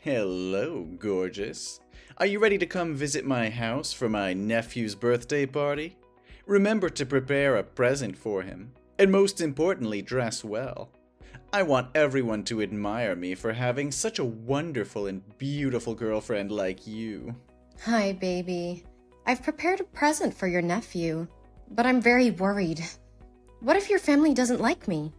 Hello, gorgeous. Are you ready to come visit my house for my nephew's birthday party? Remember to prepare a present for him, and most importantly, dress well. I want everyone to admire me for having such a wonderful and beautiful girlfriend like you. Hi, baby. I've prepared a present for your nephew, but I'm very worried. What if your family doesn't like me?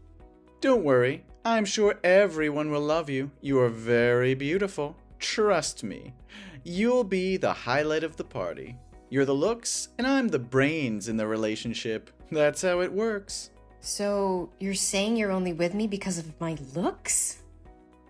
Don't worry, I'm sure everyone will love you. You are very beautiful. Trust me. You'll be the highlight of the party. You're the looks, and I'm the brains in the relationship. That's how it works. So, you're saying you're only with me because of my looks?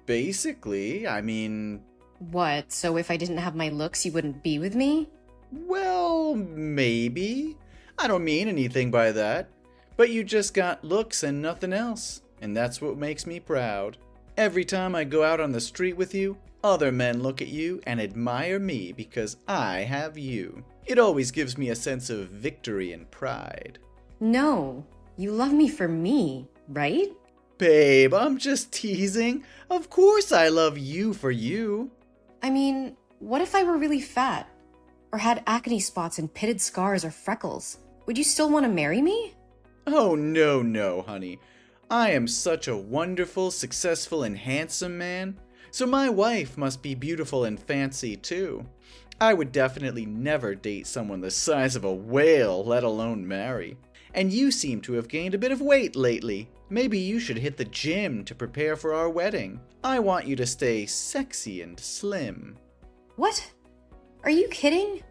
Basically, I mean... What, so if I didn't have my looks, you wouldn't be with me? Well, maybe. I don't mean anything by that. But you just got looks and nothing else. And that's what makes me proud. Every time I go out on the street with you, other men look at you and admire me because I have you. It always gives me a sense of victory and pride. No, you love me for me, right? Babe, I'm just teasing. Of course I love you for you. I mean, what if I were really fat? Or had acne spots and pitted scars or freckles? Would you still want to marry me? Oh, no, honey. I am such a wonderful, successful, and handsome man, so my wife must be beautiful and fancy too. I would definitely never date someone the size of a whale, let alone marry. And you seem to have gained a bit of weight lately. Maybe you should hit the gym to prepare for our wedding. I want you to stay sexy and slim. What? Are you kidding?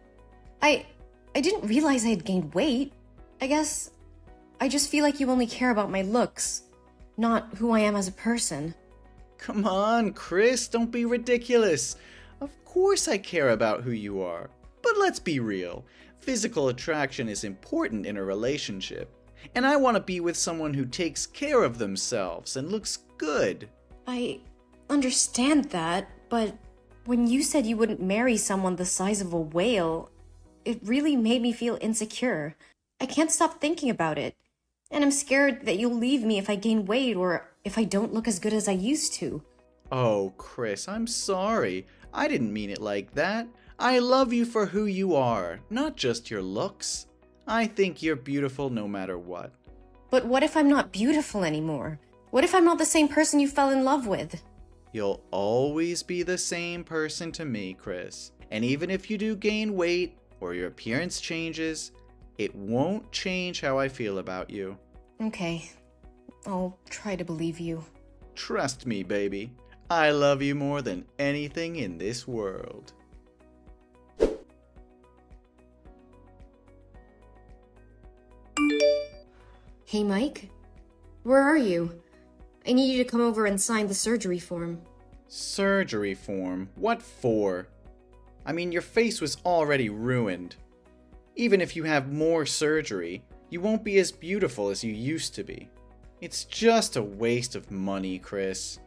I didn't realize I had gained weight. I guess I just feel like you only care about my looks, not who I am as a person. Come on, Chris, don't be ridiculous. Of course I care about who you are. But let's be real. Physical attraction is important in a relationship. And I want to be with someone who takes care of themselves and looks good. I understand that, but when you said you wouldn't marry someone the size of a whale, it really made me feel insecure. I can't stop thinking about it. And I'm scared that you'll leave me if I gain weight or if I don't look as good as I used to. Oh, Chris, I'm sorry. I didn't mean it like that. I love you for who you are, not just your looks. I think you're beautiful no matter what. But what if I'm not beautiful anymore? What if I'm not the same person you fell in love with? You'll always be the same person to me, Chris. And even if you do gain weight or your appearance changes, it won't change how I feel about you. Okay, I'll try to believe you. Trust me, baby. I love you more than anything in this world. Hey, Mike? Where are you? I need you to come over and sign the surgery form. Surgery form? What for? I mean, your face was already ruined. Even if you have more surgery, you won't be as beautiful as you used to be. It's just a waste of money, Chris.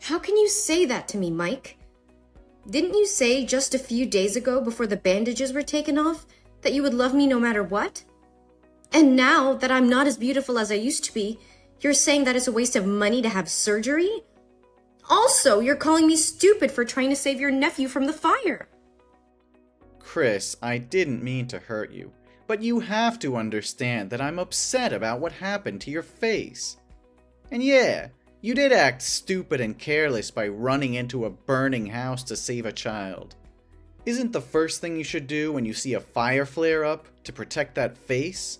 How can you say that to me, Mike? Didn't you say just a few days ago before the bandages were taken off that you would love me no matter what? And now that I'm not as beautiful as I used to be, you're saying that it's a waste of money to have surgery? Also, you're calling me stupid for trying to save your nephew from the fire. Chris, I didn't mean to hurt you, but you have to understand that I'm upset about what happened to your face. And yeah, you did act stupid and careless by running into a burning house to save a child. Isn't the first thing you should do when you see a fire flare up to protect that face?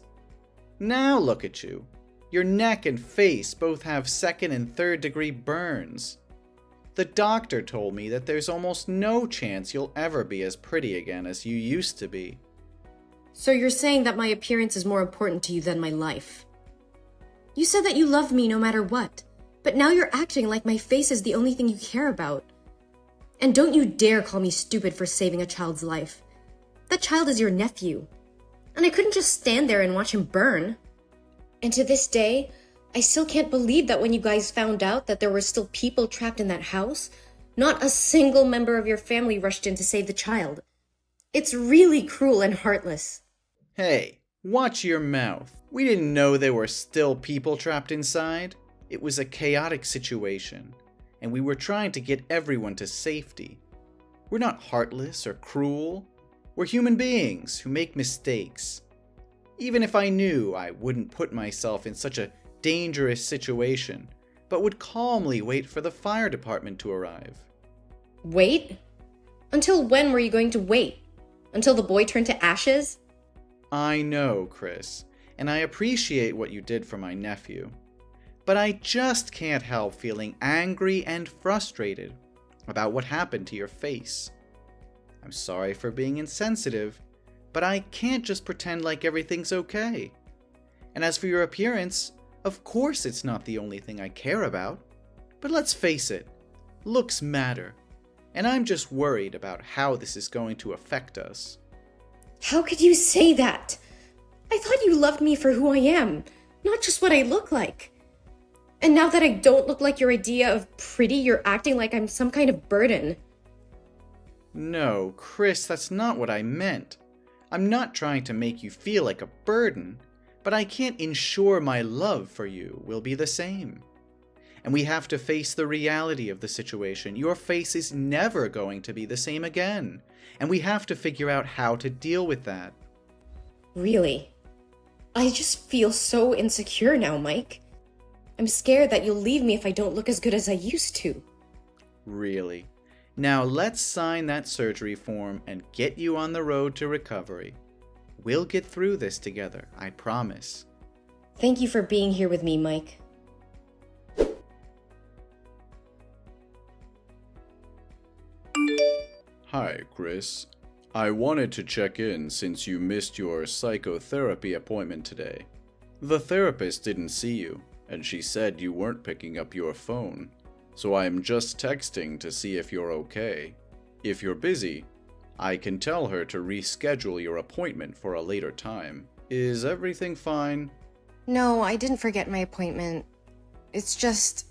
Now look at you. Your neck and face both have second and third degree burns. The doctor told me that there's almost no chance you'll ever be as pretty again as you used to be. So you're saying that my appearance is more important to you than my life? You said that you love me no matter what, but now you're acting like my face is the only thing you care about. And don't you dare call me stupid for saving a child's life. That child is your nephew. And I couldn't just stand there and watch him burn. And to this day, I still can't believe that when you guys found out that there were still people trapped in that house, not a single member of your family rushed in to save the child. It's really cruel and heartless. Hey, watch your mouth. We didn't know there were still people trapped inside. It was a chaotic situation. and we were trying to get everyone to safety. We're not heartless or cruel. We're human beings who make mistakes. Even if I knew, I wouldn't put myself in such a dangerous situation, but would calmly wait for the fire department to arrive. Wait? Until when were you going to wait? Until the boy turned to ashes? I know, Chris, and I appreciate what you did for my nephew. But I just can't help feeling angry and frustrated about what happened to your face. I'm sorry for being insensitive, but I can't just pretend like everything's okay. And as for your appearance, of course it's not the only thing I care about. But let's face it, looks matter. And I'm just worried about how this is going to affect us. How could you say that? I thought you loved me for who I am, not just what I look like. And now that I don't look like your idea of pretty, you're acting like I'm some kind of burden. No, Chris, that's not what I meant. I'm not trying to make you feel like a burden, but I can't ensure my love for you will be the same. And we have to face the reality of the situation. Your face is never going to be the same again, and we have to figure out how to deal with that. Really? I just feel so insecure now, Mike. I'm scared that you'll leave me if I don't look as good as I used to. Really? Now let's sign that surgery form and get you on the road to recovery. We'll get through this together, I promise. Thank you for being here with me, Mike. Hi, Chris. I wanted to check in since you missed your psychotherapy appointment today. The therapist didn't see you, and she said you weren't picking up your phone. So I'm just texting to see if you're okay. If you're busy, I can tell her to reschedule your appointment for a later time. Is everything fine? No, I didn't forget my appointment. It's just,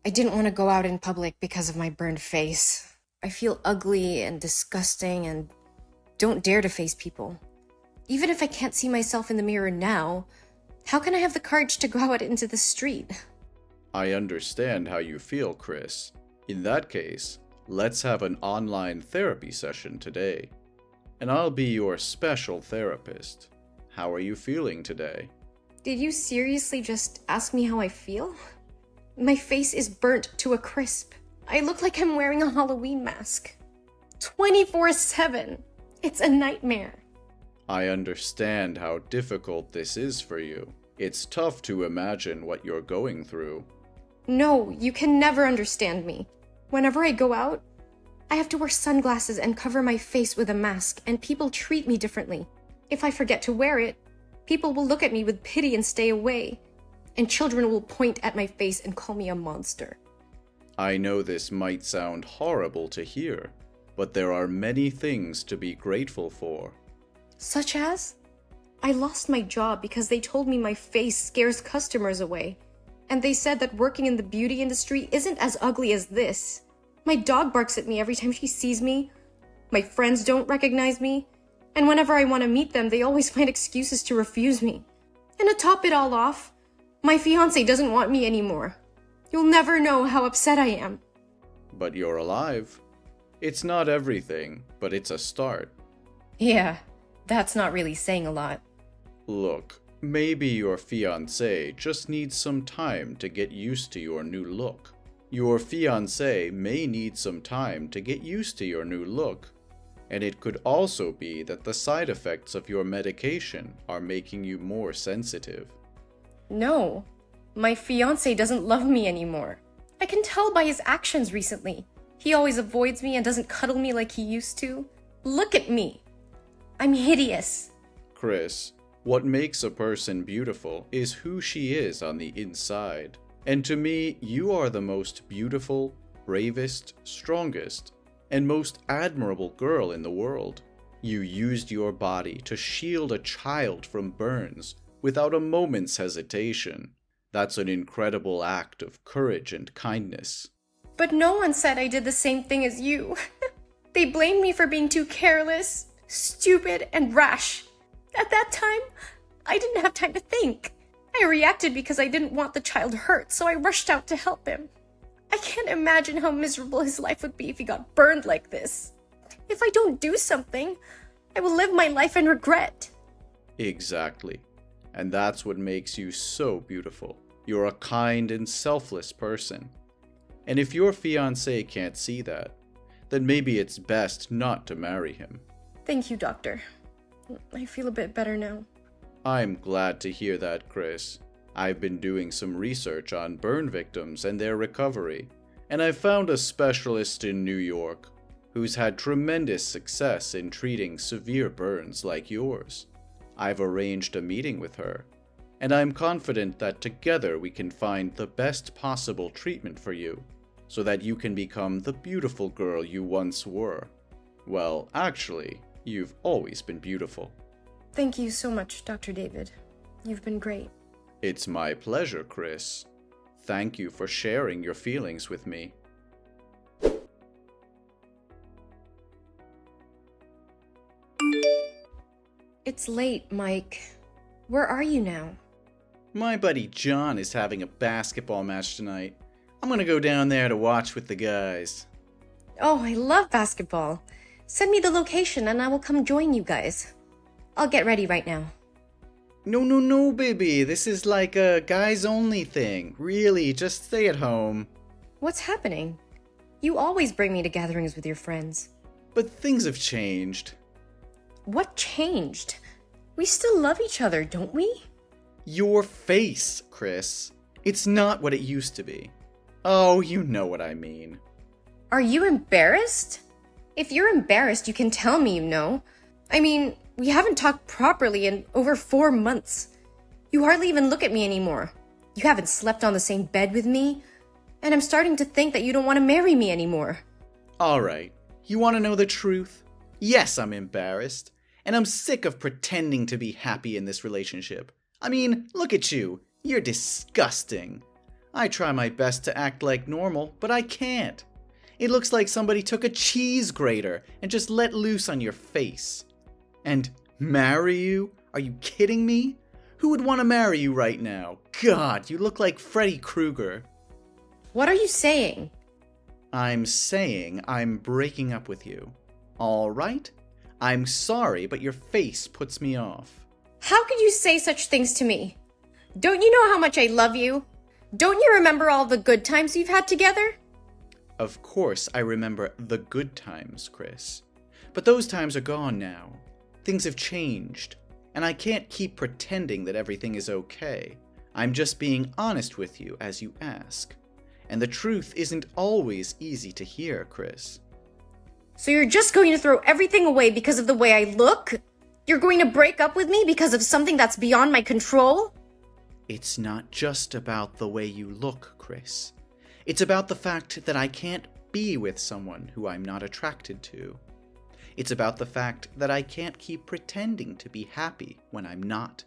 I didn't want to go out in public because of my burned face. I feel ugly and disgusting and don't dare to face people. Even if I can't see myself in the mirror now, how can I have the courage to go out into the street? I understand how you feel, Chris. In that case, let's have an online therapy session today. And I'll be your special therapist. How are you feeling today? Did you seriously just ask me how I feel? My face is burnt to a crisp. I look like I'm wearing a Halloween mask. 24/7. It's a nightmare. I understand how difficult this is for you. It's tough to imagine what you're going through. No, you can never understand me. Whenever I go out, I have to wear sunglasses and cover my face with a mask, and people treat me differently. If I forget to wear it, people will look at me with pity and stay away, and children will point at my face and call me a monster. I know this might sound horrible to hear, but there are many things to be grateful for. Such as? I lost my job because they told me my face scares customers away. And they said that working in the beauty industry isn't as ugly as this. My dog barks at me every time she sees me. My friends don't recognize me. And whenever I want to meet them, they always find excuses to refuse me. And to top it all off, my fiance doesn't want me anymore. You'll never know how upset I am. But you're alive. It's not everything, but it's a start. Yeah, that's not really saying a lot. Look, maybe your fiancé just needs some time to get used to your new look. Your fiancé may need some time to get used to your new look. And it could also be that the side effects of your medication are making you more sensitive. No, my fiance doesn't love me anymore. I can tell by his actions recently. He always avoids me and doesn't cuddle me like he used to. Look at me. I'm hideous. Chris, what makes a person beautiful is who she is on the inside. And to me, you are the most beautiful, bravest, strongest, and most admirable girl in the world. You used your body to shield a child from burns without a moment's hesitation. That's an incredible act of courage and kindness. But no one said I did the same thing as you. They blamed me for being too careless, stupid, and rash. At that time, I didn't have time to think. I reacted because I didn't want the child hurt, so I rushed out to help him. I can't imagine how miserable his life would be if he got burned like this. If I don't do something, I will live my life in regret. Exactly. And that's what makes you so beautiful. You're a kind and selfless person. And if your fiancé can't see that, then maybe it's best not to marry him. Thank you, Doctor. I feel a bit better now. I'm glad to hear that, Chris. I've been doing some research on burn victims and their recovery, and I found a specialist in New York who's had tremendous success in treating severe burns like yours. I've arranged a meeting with her, and I'm confident that together we can find the best possible treatment for you, so that you can become the beautiful girl you once were. Well, actually, you've always been beautiful. Thank you so much, Dr. David. You've been great. It's my pleasure, Chris. Thank you for sharing your feelings with me. It's late, Mike. Where are you now? My buddy John is having a basketball match tonight. I'm gonna go down there to watch with the guys. Oh, I love basketball. Send me the location and I will come join you guys. I'll get ready right now. No, baby. This is like a guys-only thing. Really, just stay at home. What's happening? You always bring me to gatherings with your friends. But things have changed. What changed? We still love each other, don't we? Your face, Chris. It's not what it used to be. Oh, you know what I mean. Are you embarrassed? If you're embarrassed, you can tell me, you know. I mean, we haven't talked properly in over 4 months. You hardly even look at me anymore. You haven't slept on the same bed with me. And I'm starting to think that you don't want to marry me anymore. Alright, you want to know the truth? Yes, I'm embarrassed. And I'm sick of pretending to be happy in this relationship. I mean, look at you. You're disgusting. I try my best to act like normal, but I can't. It looks like somebody took a cheese grater and just let loose on your face. And marry you? Are you kidding me? Who would want to marry you right now? God, you look like Freddy Krueger. What are you saying? I'm saying I'm breaking up with you. All right? I'm sorry, but your face puts me off. How could you say such things to me? Don't you know how much I love you? Don't you remember all the good times we've had together? Of course I remember the good times, Chris. But those times are gone now. Things have changed, and I can't keep pretending that everything is okay. I'm just being honest with you as you ask. And the truth isn't always easy to hear, Chris. So you're just going to throw everything away because of the way I look? You're going to break up with me because of something that's beyond my control? It's not just about the way you look, Chris. It's about the fact that I can't be with someone who I'm not attracted to. It's about the fact that I can't keep pretending to be happy when I'm not.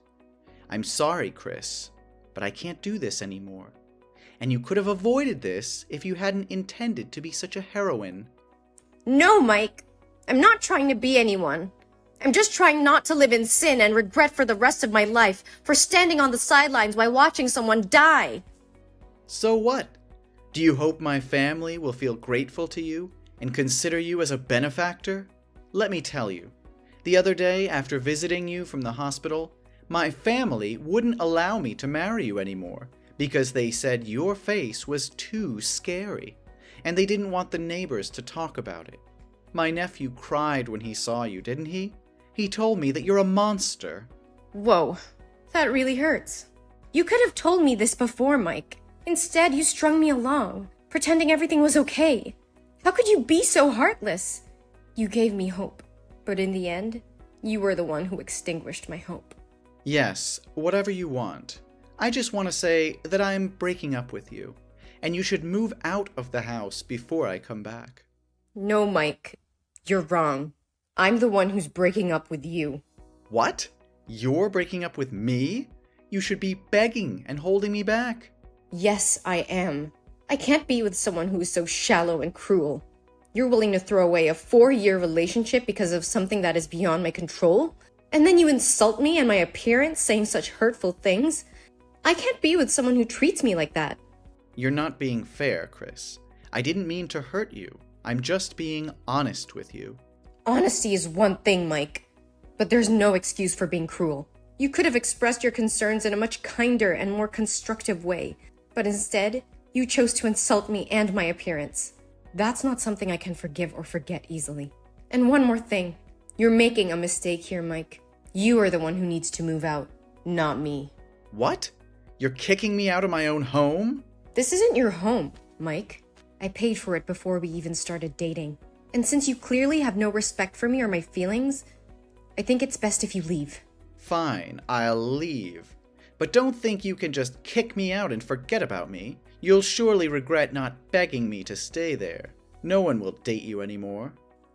I'm sorry, Chris, but I can't do this anymore. And you could have avoided this if you hadn't intended to be such a heroine. No, Mike. I'm not trying to be anyone. I'm just trying not to live in sin and regret for the rest of my life for standing on the sidelines while watching someone die. So what? Do you hope my family will feel grateful to you and consider you as a benefactor? Let me tell you, the other day after visiting you from the hospital, my family wouldn't allow me to marry you anymore because they said your face was too scary, and they didn't want the neighbors to talk about it. My nephew cried when he saw you, didn't he? He told me that you're a monster. Whoa, that really hurts. You could have told me this before, Mike. Instead, you strung me along, pretending everything was okay. How could you be so heartless? You gave me hope, but in the end, you were the one who extinguished my hope. Yes, whatever you want. I just want to say that I'm breaking up with you, and you should move out of the house before I come back. No, Mike. You're wrong. I'm the one who's breaking up with you. What? You're breaking up with me? You should be begging and holding me back. Yes, I am. I can't be with someone who is so shallow and cruel. You're willing to throw away a 4-year relationship because of something that is beyond my control? And then you insult me and my appearance saying such hurtful things? I can't be with someone who treats me like that. You're not being fair, Chris. I didn't mean to hurt you. I'm just being honest with you. Honesty is one thing, Mike, but there's no excuse for being cruel. You could have expressed your concerns in a much kinder and more constructive way, but instead, you chose to insult me and my appearance. That's not something I can forgive or forget easily. And one more thing. You're making a mistake here, Mike. You are the one who needs to move out, not me. What? You're kicking me out of my own home? This isn't your home, Mike. I paid for it before we even started dating. And since you clearly have no respect for me or my feelings, I think it's best if you leave. Fine, I'll leave. But don't think you can just kick me out and forget about me. You'll surely regret not begging me to stay there. No one will date you anymore.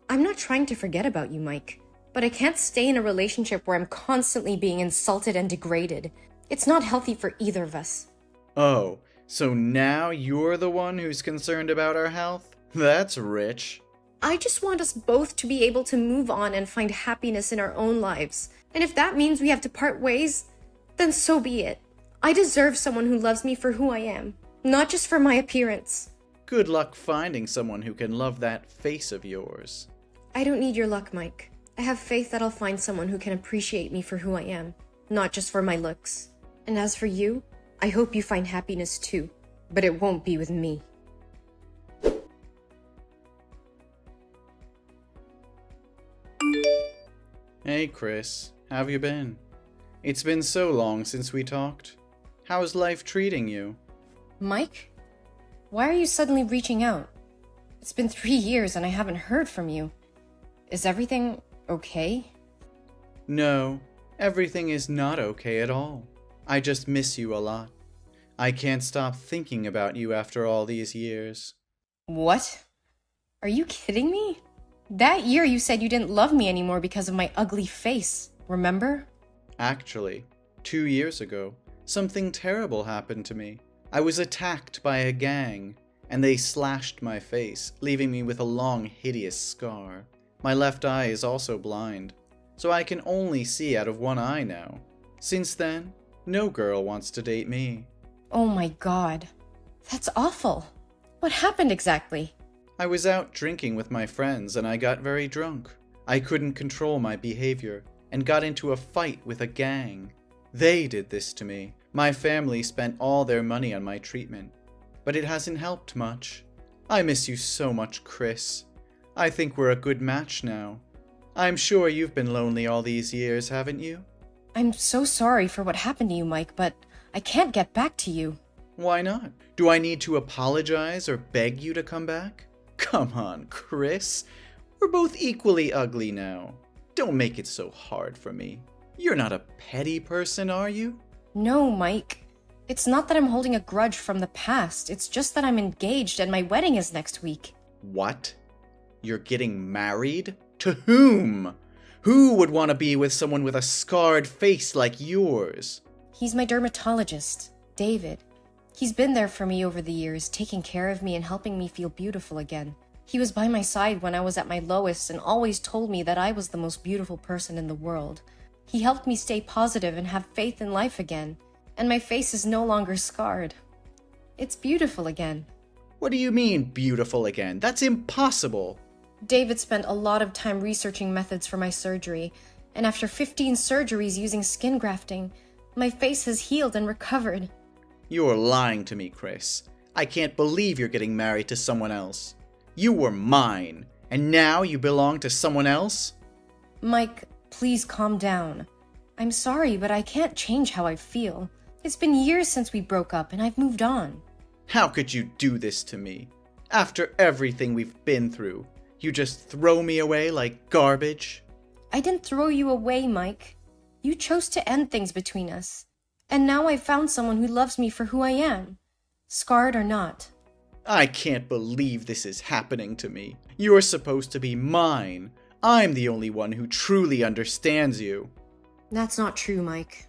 I'm not trying to forget about you, Mike. But I can't stay in a relationship where I'm constantly being insulted and degraded. It's not healthy for either of us. Oh, so now you're the one who's concerned about our health? That's rich. I just want us both to be able to move on and find happiness in our own lives. And if that means we have to part ways, then so be it. I deserve someone who loves me for who I am, not just for my appearance. Good luck finding someone who can love that face of yours. I don't need your luck, Mike. I have faith that I'll find someone who can appreciate me for who I am, not just for my looks. And as for you, I hope you find happiness too, but it won't be with me. Hey Chris, how have you been? It's been so long since we talked. How's life treating you? Mike? Why are you suddenly reaching out? It's been 3 years and I haven't heard from you. Is everything okay? No, everything is not okay at all. I just miss you a lot. I can't stop thinking about you after all these years. What? Are you kidding me? That year you said you didn't love me anymore because of my ugly face, remember? Actually, 2 years ago, something terrible happened to me. I was attacked by a gang, and they slashed my face, leaving me with a long, hideous scar. My left eye is also blind, so I can only see out of one eye now. Since then, no girl wants to date me. Oh my god. That's awful. What happened exactly? I was out drinking with my friends and I got very drunk. I couldn't control my behavior and got into a fight with a gang. They did this to me. My family spent all their money on my treatment, but it hasn't helped much. I miss you so much, Chris. I think we're a good match now. I'm sure you've been lonely all these years, haven't you? I'm so sorry for what happened to you, Mike, but I can't get back to you. Why not? Do I need to apologize or beg you to come back? Come on, Chris. We're both equally ugly now. Don't make it so hard for me. You're not a petty person, are you? No, Mike. It's not that I'm holding a grudge from the past. It's just that I'm engaged and my wedding is next week. What? You're getting married? To whom? Who would want to be with someone with a scarred face like yours? He's my dermatologist, David. He's been there for me over the years, taking care of me and helping me feel beautiful again. He was by my side when I was at my lowest and always told me that I was the most beautiful person in the world. He helped me stay positive and have faith in life again. And my face is no longer scarred. It's beautiful again. What do you mean, beautiful again? That's impossible. David spent a lot of time researching methods for my surgery, and after 15 surgeries using skin grafting, my face has healed and recovered. You're lying to me, Chris. I can't believe you're getting married to someone else. You were mine, and now you belong to someone else? Mike, please calm down. I'm sorry, but I can't change how I feel. It's been years since we broke up, and I've moved on. How could you do this to me? After everything we've been through, you just throw me away like garbage? I didn't throw you away, Mike. You chose to end things between us. And now I've found someone who loves me for who I am, scarred or not. I can't believe this is happening to me. You're supposed to be mine. I'm the only one who truly understands you. That's not true, Mike.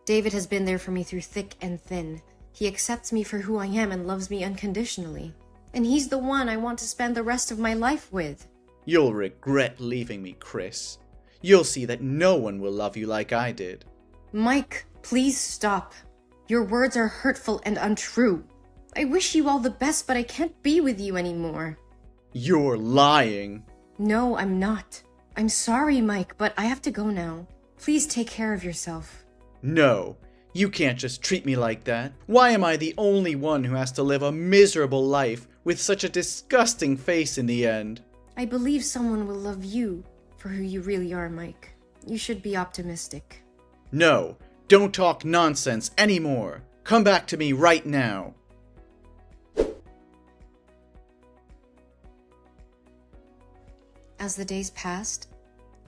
David has been there for me through thick and thin. He accepts me for who I am and loves me unconditionally. And he's the one I want to spend the rest of my life with. You'll regret leaving me, Chris. You'll see that no one will love you like I did. Mike, please stop. Your words are hurtful and untrue. I wish you all the best, but I can't be with you anymore. You're lying. No, I'm not. I'm sorry, Mike, but I have to go now. Please take care of yourself. No, you can't just treat me like that. Why am I the only one who has to live a miserable life with such a disgusting face in the end? I believe someone will love you for who you really are, Mike. You should be optimistic. No, don't talk nonsense anymore. Come back to me right now. As the days passed,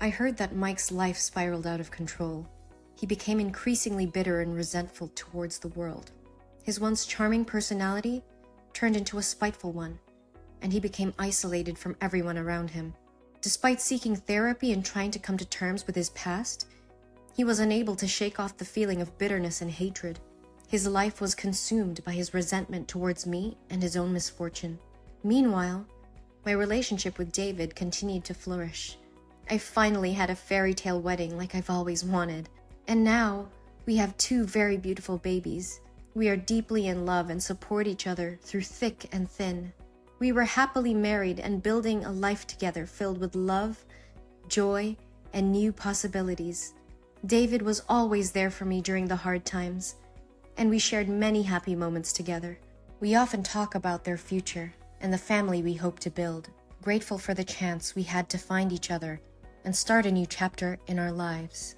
I heard that Mike's life spiraled out of control. He became increasingly bitter and resentful towards the world. His once charming personality turned into a spiteful one, and he became isolated from everyone around him. Despite seeking therapy and trying to come to terms with his past, he was unable to shake off the feeling of bitterness and hatred. His life was consumed by his resentment towards me and his own misfortune. Meanwhile, my relationship with David continued to flourish. I finally had a fairy tale wedding like I've always wanted. And now, we have 2 very beautiful babies. We are deeply in love and support each other through thick and thin. We were happily married and building a life together filled with love, joy, and new possibilities. David was always there for me during the hard times, and we shared many happy moments together. We often talk about their future and the family we hope to build, grateful for the chance we had to find each other and start a new chapter in our lives.